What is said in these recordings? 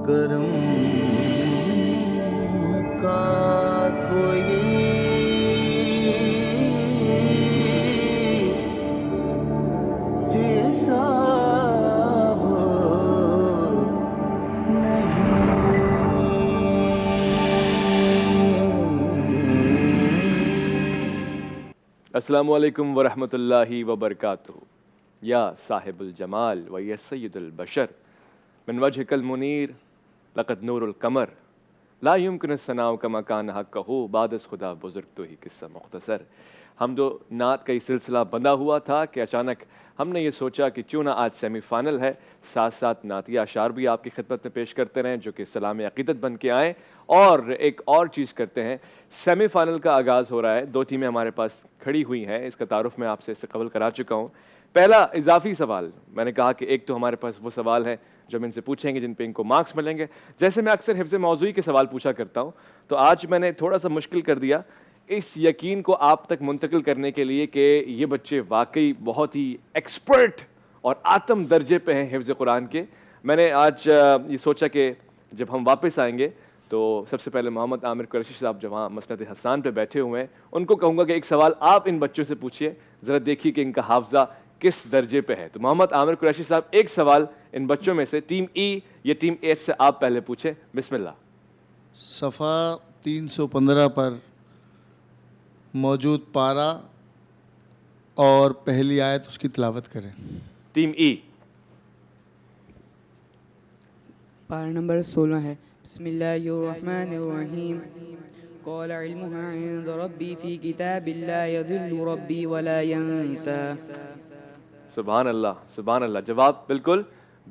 کرم کا کوئی حساب السلام علیکم ورحمۃ اللہ وبرکاتہ یا صاحب الجمال و یا سید البشر من وجهک المنیر لقد نور القمر لا يمكن الثناء كما كان حقه بعد از خدا بزرگ تو ہی قصہ مختصر. حمد و نعت کا یہ سلسلہ بندھا ہوا تھا کہ اچانک ہم نے یہ سوچا کہ کیوں نہ آج سیمی فائنل ہے، ساتھ ساتھ نعتیہ اشعار بھی آپ کی خدمت میں پیش کرتے رہیں جو کہ سلام عقیدت بن کے آئیں. اور ایک اور چیز کرتے ہیں، سیمی فائنل کا آغاز ہو رہا ہے، دو ٹیمیں ہمارے پاس کھڑی ہوئی ہیں، اس کا تعارف میں آپ سے اس سے قبل کرا چکا ہوں. پہلا اضافی سوال، میں نے کہا کہ ایک تو ہمارے پاس وہ سوال ہے جو ہم ان سے پوچھیں گے جن پہ ان کو مارکس ملیں گے. جیسے میں اکثر حفظ موضوعی کے سوال پوچھا کرتا ہوں، تو آج میں نے تھوڑا سا مشکل کر دیا اس یقین کو آپ تک منتقل کرنے کے لیے کہ یہ بچے واقعی بہت ہی ایکسپرٹ اور آتم درجے پہ ہیں حفظ قرآن کے. میں نے آج یہ سوچا کہ جب ہم واپس آئیں گے تو سب سے پہلے محمد عامر قریشی صاحب جو وہاں مسند حسان پہ بیٹھے ہوئے ہیں ان کو کہوں گا کہ ایک سوال آپ ان بچوں سے پوچھیے، ذرا دیکھیے کہ ان کا حافظہ کس درجے پہ ہے. تو محمد عامر قریشی صاحب ایک سوال ان بچوں میں سے ٹیم ای یا ٹیم ایچ سے آپ پہلے پوچھیں. بسم اللہ. صفحہ 315 پر موجود پارہ اور پہلی آیت اس کی تلاوت کریں. ٹیم ای. پارہ نمبر 16 ہے. بسم اللہ الرحمن الرحیم. قال علمها عند ربی فی کتاب لا یضل ربی ولا ینسا. سبحان اللہ سبحان اللہ، جواب بالکل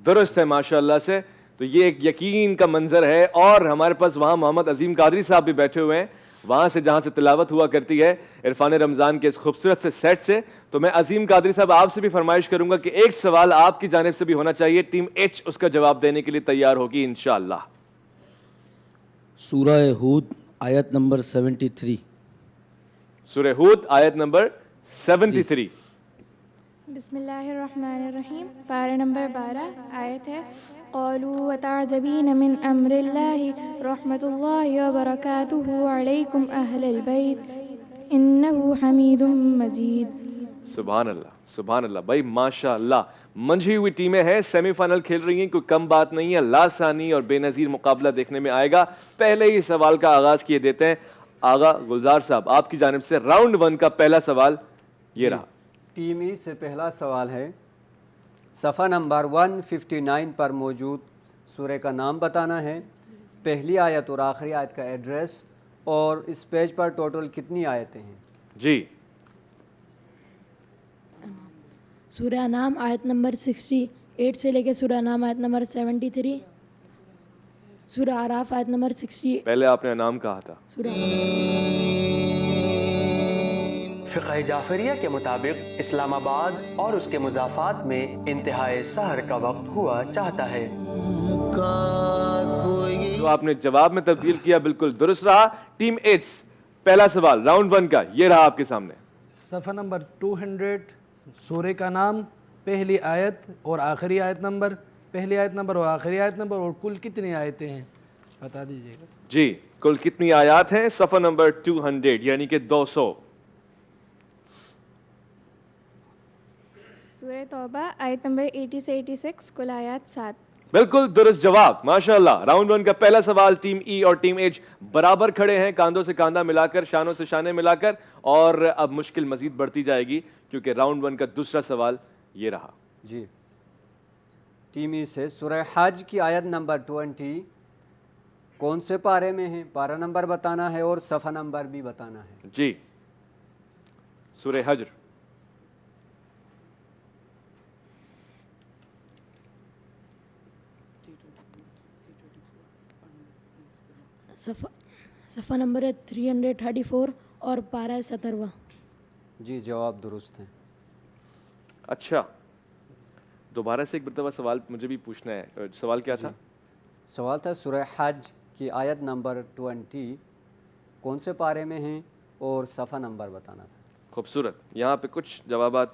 درست ہے ماشاء اللہ سے. تو یہ ایک یقین کا منظر ہے. اور ہمارے پاس وہاں محمد عظیم قادری صاحب بھی بیٹھے ہوئے ہیں، وہاں سے جہاں سے تلاوت ہوا کرتی ہے عرفان رمضان کے اس خوبصورت سے سیٹ سے. تو میں عظیم قادری صاحب آپ سے بھی فرمائش کروں گا کہ ایک سوال آپ کی جانب سے بھی ہونا چاہیے، ٹیم ایچ اس کا جواب دینے کے لیے تیار ہوگی انشاءاللہ. سورہ ہود آیت نمبر 73. سورہ ہود آیت نمبر 73. بسم اللہ الرحمن الرحیم. پارہ نمبر 12 آیت ہے قالوا وتعجبین من امر اللہ رحمت اللہ وبرکاتہ علیکم اہل البیت انہ حمید مجید. سبحان اللہ سبحان اللہ. بھائی ماشاء اللہ منجھی ہوئی ٹیمیں ہیں، سیمی فائنل کھیل رہی ہیں، کوئی کم بات نہیں ہے. لاسانی اور بے نظیر مقابلہ دیکھنے میں آئے گا. پہلے ہی سوال کا آغاز کیے دیتے ہیں. آغا گلزار صاحب آپ کی جانب سے راؤنڈ 1 کا پہلا سوال یہ رہا. ٹیم ای سے پہلا سوال ہے، صفحہ نمبر 159 پر موجود سورہ کا نام بتانا ہے، پہلی آیت اور آخری آیت کا ایڈریس، اور اس پیج پر ٹوٹل کتنی آیتیں ہیں؟ جی. سورہ انعام آیت نمبر 68 سے لے کے سورہ انعام آیت نمبر 73، سورہ اعراف آیت نمبر 60. پہلے آپ نے انعام کہا تھا. فقہ جعفریہ کے مطابق اسلام آباد اور اس کے مضافات میں انتہائے سحر کا وقت ہوا چاہتا ہے. تو آپ نے جواب میں تبدیل کیا، بالکل درست رہا. ٹیم ایچ پہلا سوال راؤنڈ 1 کا یہ رہا آپ کے سامنے. صفحہ نمبر 200 سورہ کا نام، پہلی آیت اور آخری آیت نمبر، پہلی آیت نمبر اور آخری آیت نمبر، اور کل کتنی آیتیں ہیں بتا دیجیے گا. جی کل کتنی آیات ہیں؟ صفحہ نمبر 200 یعنی کہ 200. سورہ توبہ آیت نمبر 80 سے 86، کل آیات 7. بالکل درست جواب ماشاءاللہ. راؤنڈ 1 کا پہلا سوال ٹیم ای اور ٹیم ایچ برابر کھڑے ہیں، کاندھوں سے کاندھا ملا کر، شانوں سے شانے ملا کر. اور اب مشکل مزید بڑھتی جائے گی کیونکہ راؤنڈ 1 کا دوسرا سوال یہ رہا. جی ٹیم ای سے سورہ حج کی آیت نمبر 20 کون سے پارے میں ہے، پارہ نمبر بتانا ہے اور صفحہ نمبر بھی بتانا ہے. جی سورہ حجر. صفحہ نمبر ہے 334 اور پارہ 17. جی جواب درست ہے. اچھا دوبارہ سے ایک مرتبہ سوال مجھے بھی پوچھنا ہے. سوال کیا تھا؟ سوال تھا سورہ حج کی آیت نمبر 20 کون سے پارے میں ہیں اور صفحہ نمبر بتانا تھا. خوبصورت. یہاں پہ کچھ جوابات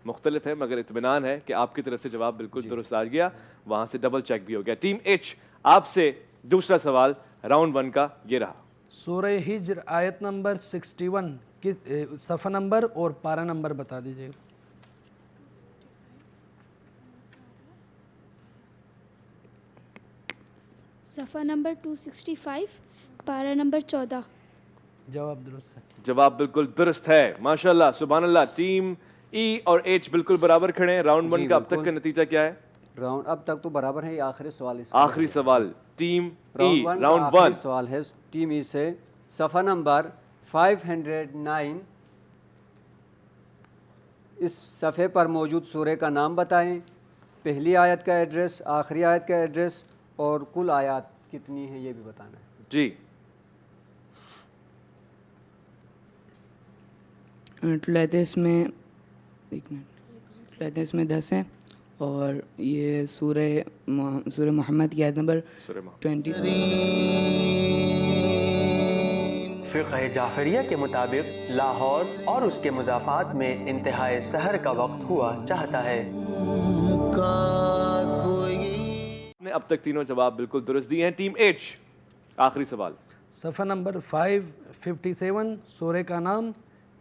مختلف ہیں مگر اطمینان ہے کہ آپ کی طرف سے جواب بالکل درست آ گیا. وہاں سے ڈبل چیک بھی ہو گیا. ٹیم ایچ آپ سے دوسرا سوال راؤنڈ 1 کا یہ رہا. سورہ ہجر آیت نمبر 61 کس صفحہ نمبر اور پارہ نمبر بتا دیجیے گا. صفحہ نمبر 265 پارہ نمبر 14. جواب درست ہے. جواب بالکل درست ہے. ماشاءاللہ سبحان اللہ. ٹیم ای اور ایچ بالکل برابر کھڑے ہیں. راؤنڈ 1 کا اب تک کا نتیجہ کیا ہے؟ راؤنڈ اب تک تو برابر ہے. یہ آخری سوال آخری سوال ٹیم ای راؤنڈ 1 سوال ہے ٹیم ای سے. صفحہ نمبر 509 اس صفحے پر موجود سورہ کا نام بتائیں, پہلی آیت کا ایڈریس, آخری آیت کا ایڈریس اور کل آیات کتنی ہیں یہ بھی بتانا ہے. جی لیتس میں 10 ہیں اور یہ سورہ محمد کی آیت نمبر 20. فقہ جعفریہ کے مطابق لاہور اور اس کے مضافات میں انتہائی سحر کا وقت ہوا چاہتا ہے. نے اب تک تینوں جواب بالکل درست دیے ہیں. ٹیم ایچ آخری سوال. صفحہ نمبر 557 سورہ کا نام,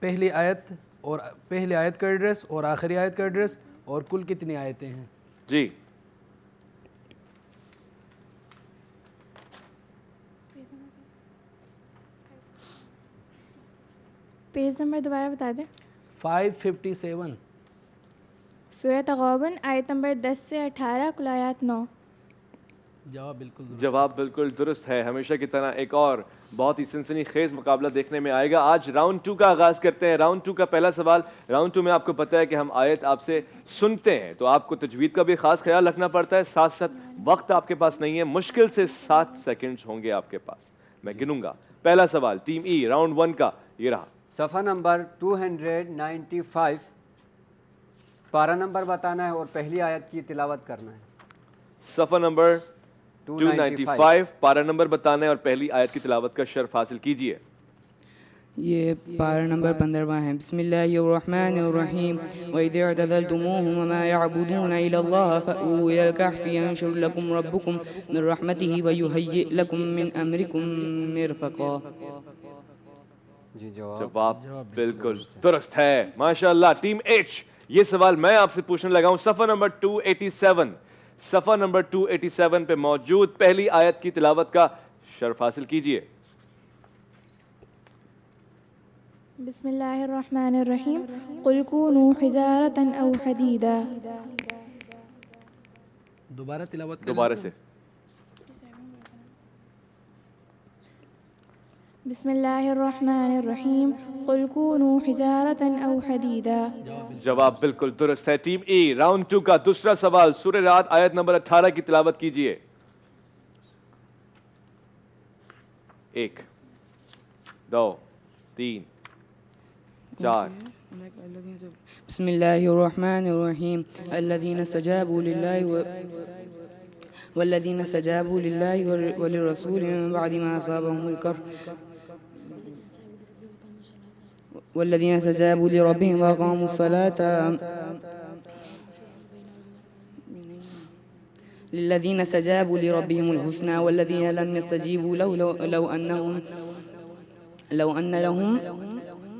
پہلی آیت کا ایڈریس اور آخری آیت کا ایڈریس اور کل کتنی آیتیں ہیں. جی پیج نمبر دوبارہ بتا دیں. 557 سورہ تغابن آیت نمبر 10 سے 18 کل آیات 9. جواب بالکل درست ہے. ہمیشہ کی طرح ایک اور بہت ہی سنسنی خیز مقابلہ دیکھنے میں آئے گا. آج راؤنڈ 2 کا آغاز کرتے ہیں. راؤنڈ 2 کا پہلا سوال. راؤنڈ 2 میں آپ کو پتہ ہے کہ ہم آیت آپ سے سنتے ہیں تو آپ کو تجوید کا بھی خاص خیال رکھنا پڑتا ہے. ساتھ ساتھ وقت آپ کے پاس نہیں ہے, مشکل سے 7 سیکنڈز ہوں گے آپ کے پاس. میں گنوں گا. پہلا سوال ٹیم ای راؤنڈ 1 کا یہ رہا. صفحہ نمبر 295 پارہ نمبر بتانا ہے اور پہلی آیت کی تلاوت کرنا ہے. صفحہ نمبر 295 پارہ نمبر بتانا ہے اور پہلی آیت کی تلاوت کا شرف حاصل کیجئے. یہ پارہ نمبر 15 ہے. بسم اللہ الرحمن الرحیم. وَإِذِ اعْتَزَلْتُمُوهُمْ وَمَا يَعْبُدُونَ إِلَّا اللَّهَ فَأْوُوا إِلَى الْكَهْفِ يَنشُرْ لَكُمْ رَبُّكُمْ مِنْ رَحْمَتِهِ وَيُهَيِّئْ لَكُمْ مِنْ أَمْرِكُمْ مِرْفَقًا. جی جواب بالکل درست ہے. ماشاءاللہ. ٹیم ایچ یہ سوال میں آپ سے پوچھنے لگا ہوں. صفحہ نمبر 287 صفحہ نمبر 287 پہ موجود پہلی آیت کی تلاوت کا شرف حاصل کیجئے. بسم اللہ الرحمن الرحیم. قل كونوا حجارة او حدیدا. دوبارہ تلاوت دوبارہ سے. بسم اللہ الرحمن الرحیم. قل كونوا حجارة او حدیدا. جواب بالکل درست ہے. ٹیم ای راؤنڈ 2 کا دوسرا سوال. سورہ رعد آیت نمبر 18 کی تلاوت کیجئے. 1 2 3 4. بسم اللہ الرحمن الرحیم. الذین استجابوا للہ والذین استجابوا للہ وللرسول من بعد ما اصابهم الكرب والذین استجابوا لربهم واقاموا الصلاة للذین استجابوا لربهم الحسنى والذین لم يستجيبوا لو أن لهم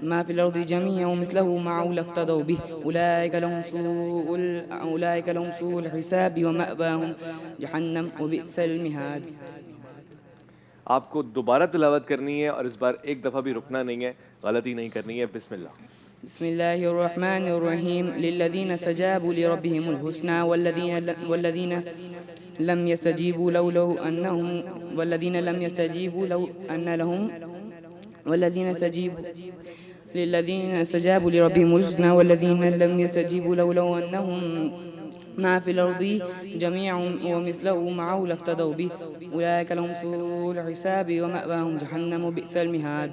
ما في الأرض جميعا ومثله معه لافتدوا به أولئك لهم سوء الحساب ومأواهم جهنم وبئس المهاد. آپ کو دوبارہ تلاوت کرنی ہے اور اس بار ایک دفعہ بھی رکنا نہیں ہے, غلطی نہیں کرنی ہے. بسم اللہ. بسم اللہ الرحمن الرحیم. للذین استجابوا لربهم الحسنى والذین لم يستجيبوا لو أنهم والذین لم يستجيبوا لو أن لهم والذین للذین استجابوا لربهم الحسنى والذین لم يستجيبوا لو أنهم ما في الأرض جميعا ومثله معه لافتدوا به أولئك لهم سوء الحساب ومأواهم جهنم وبئس المهاد.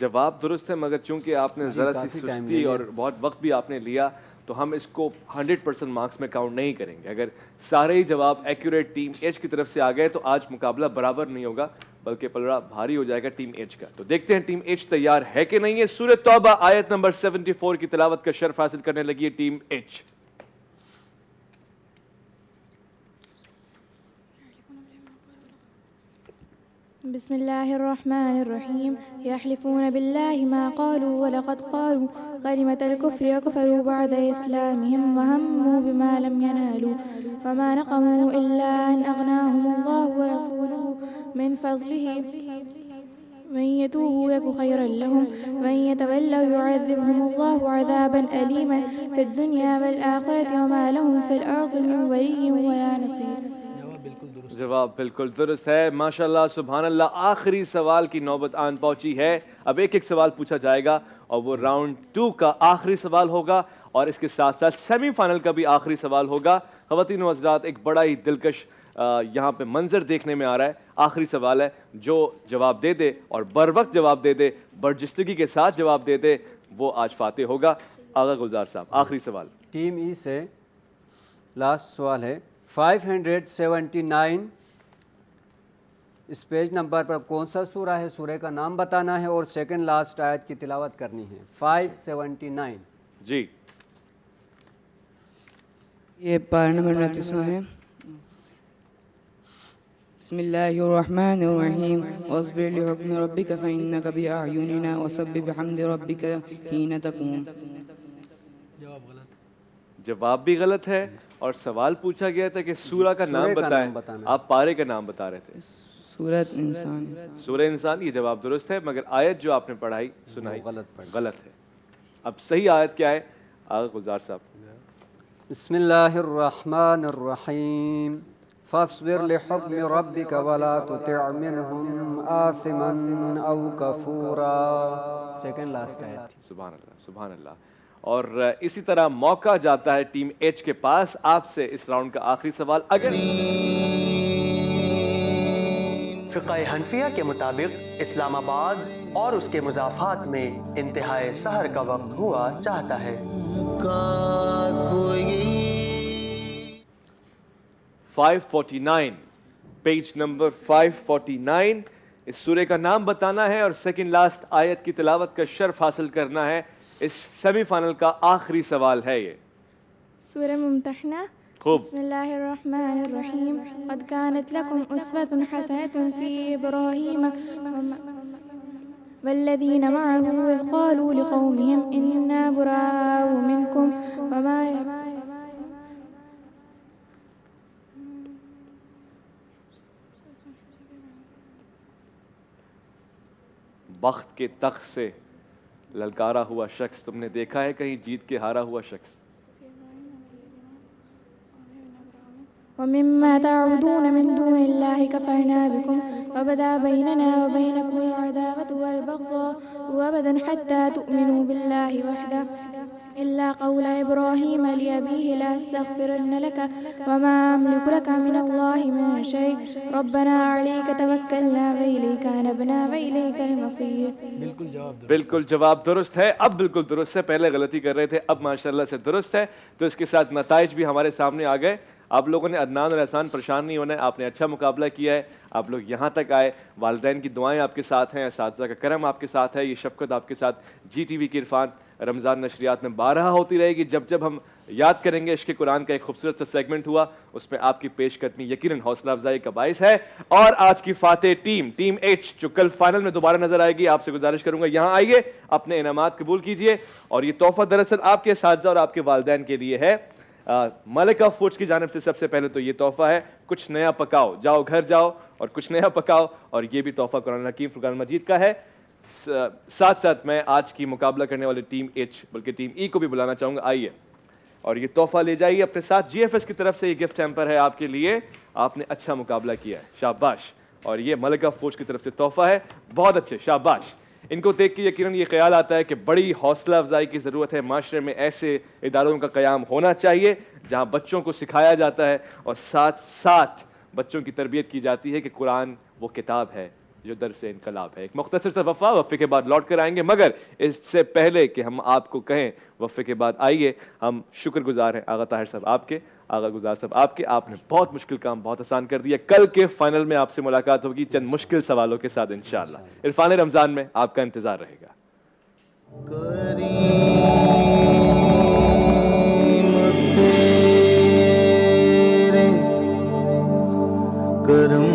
جواب درست ہے مگر چونکہ آپ نے ذرا سی سستی اور بہت وقت بھی آپ نے لیا تو ہم اس کو 100% مارکس میں کاؤنٹ نہیں کریں گے. اگر سارے ہی جواب ایکوریٹ ٹیم ایچ کی طرف سے آ گئے تو آج مقابلہ برابر نہیں ہوگا بلکہ پلڑا بھاری ہو جائے گا ٹیم ایچ کا. تو دیکھتے ہیں ٹیم ایچ تیار ہے کہ نہیں ہے. سورہ توبہ آیت نمبر 74 کی تلاوت کا شرف حاصل کرنے لگی ہے ٹیم ایچ. بسم الله الرحمن الرحيم يحلفون بالله ما قالوا ولقد قالوا كلمة الكفر وكفروا بعد إسلامهم وهموا بما لم ينالوا وما نقموا إلا أن أغناهم الله ورسوله من فضله من يتوبوا يك خيرا لهم ومن يتولوا يعذبهم الله عذابا أليما في الدنيا والآخرة وما لهم في الأرض من ولي ولا نصير. جواب بالکل درست ہے. ماشاءاللہ سبحان اللہ. آخری سوال کی نوبت آن پہنچی ہے. اب ایک ایک سوال پوچھا جائے گا اور وہ راؤنڈ 2 کا آخری سوال ہوگا اور اس کے ساتھ ساتھ سیمی فائنل کا بھی آخری سوال ہوگا. خواتین و حضرات ایک بڑا ہی دلکش یہاں پہ منظر دیکھنے میں آ رہا ہے. آخری سوال ہے, جو جواب دے دے اور بر وقت جواب دے دے, برجستگی کے ساتھ جواب دے دے, وہ آج فاتح ہوگا. آغا گلزار صاحب آخری سوال. ٹیم ای سے لاسٹ سوال ہے 579. اس پیج نمبر پر کون سا سورہ ہے, سورہ کا نام بتانا ہے اور سیکنڈ لاسٹ آیت کی تلاوت کرنی ہے. 579. جی یہ پارہ نمبر 29 ہے. بسم اللہ الرحمن الرحیم واصبر لحکم ربک فإنک بأعیننا وسبح بحمد ربک حین تقوم. جواب بھی غلط ہے اور سوال پوچھا گیا تھا کہ سورہ کا نام بتائیں, آپ پارے کا نام بتا رہے تھے. سورۃ انسان. سورہ انسان. یہ جواب درست ہے مگر آیت جو آپ نے پڑھائی سنائی غلط ہے. اب صحیح آیت کیا ہے آغا گلزار صاحب؟ بسم اللہ الرحمن الرحیم فاصبر لحکم ربک ولا تطع منہم آثما او کفورا. سیکنڈ لاسٹ آیت. سبحان اللہ سبحان اللہ. اور اسی طرح موقع جاتا ہے ٹیم ایچ کے پاس. آپ سے اس راؤنڈ کا آخری سوال. اگر فقہ حنفیہ کے مطابق اسلام آباد اور اس کے مضافات میں انتہائے سحر کا وقت ہوا چاہتا ہے. 549 پیج نمبر 549. اس سورہ کا نام بتانا ہے اور سیکنڈ لاسٹ آیت کی تلاوت کا شرف حاصل کرنا ہے. اس سیمی فائنل کا آخری سوال ہے یہ. سورہ ممتحنہ. خوب. بسم اللہ الرحمن الرحیم قد كانت لكم أسوة حسنة في إبراهيم والذين معه إذ قالوا لقومهم إنا براء منكم وما بخت کے تخت سے للکارا ہوا شخص تم نے دیکھا ہے کہیں جیت کے ہارا ہوا شخص؟ ومما تعبدون من دون الله كفرنا بكم وبدا بيننا وبينكم العداوة والبغضاء أبدا حتى تؤمنوا بالله وحده إلا قول إبراهيم لأبيه لأستغفرن لك وما أملك لك من الله من شيء ربنا عليك توكلنا وإليك أنبنا وإليك المصير. بالکل جواب درست ہے. اب بالکل درست ہے. پہلے غلطی کر رہے تھے, اب ماشاءاللہ سے درست ہے. تو اس کے ساتھ نتائج بھی ہمارے سامنے آ گئے. آپ لوگوں نے عدنان اور احسان پریشان نہیں ہونا ہے. آپ نے اچھا مقابلہ کیا ہے. آپ لوگ یہاں تک آئے. والدین کی دعائیں آپ کے ساتھ ہیں, اساتذہ کا کرم آپ کے ساتھ ہے, یہ شفقت آپ کے ساتھ جی ٹی وی کی عرفان رمضان نشریات میں بارہا ہوتی رہے گی. جب جب ہم یاد کریں گے عشق قرآن کا ایک خوبصورت سا سیگمنٹ ہوا, اس میں آپ کی پیش قدمی یقیناً حوصلہ افزائی کا باعث ہے. اور آج کی فاتح ٹیم ایچ جو کل فائنل میں دوبارہ نظر آئے گی, آپ سے گزارش کروں گا یہاں آئیے, اپنے انعامات قبول کیجئے. اور یہ تحفہ دراصل آپ کے اساتذہ اور آپ کے والدین کے لیے ہے. ملکہ فوج کی جانب سے سب سے پہلے تو یہ تحفہ ہے, کچھ نیا پکاؤ, جاؤ گھر جاؤ اور کچھ نیا پکاؤ. اور یہ بھی تحفہ قرآن حکیم فرقان مجید کا ہے. ساتھ ساتھ میں آج کی مقابلہ کرنے والے ٹیم ایچ بلکہ ٹیم ای کو بھی بلانا چاہوں گا. آئیے اور یہ تحفہ لے جائیے اپنے ساتھ. جی ایف ایس کی طرف سے یہ گفٹ ہیمپر ہے آپ کے لیے. آپ نے اچھا مقابلہ کیا ہے, شاباش. اور یہ ملکہ فوج کی طرف سے تحفہ ہے, بہت اچھے, شاباش. ان کو دیکھ کے یقیناً یہ خیال آتا ہے کہ بڑی حوصلہ افزائی کی ضرورت ہے. معاشرے میں ایسے اداروں کا قیام ہونا چاہیے جہاں بچوں کو سکھایا جاتا ہے اور ساتھ ساتھ بچوں کی تربیت کی جاتی ہے کہ قرآن وہ کتاب ہے جو درس انقلاب ہے. ایک مختصر سا وقفہ, وقفے کے بعد لوٹ کر آئیں گے. مگر اس سے پہلے کہ ہم آپ کو کہیں وقفے کے بعد آئیے, ہم شکر گزار ہیں آغا طاہر صاحب آپ کے, آغا گلزار صاحب آپ کے. آپ نے بہت مشکل کام بہت آسان کر دیا. کل کے فائنل میں آپ سے ملاقات ہوگی چند مشکل سوالوں کے ساتھ انشاءاللہ. عرفان رمضان میں آپ کا انتظار رہے گا. کرم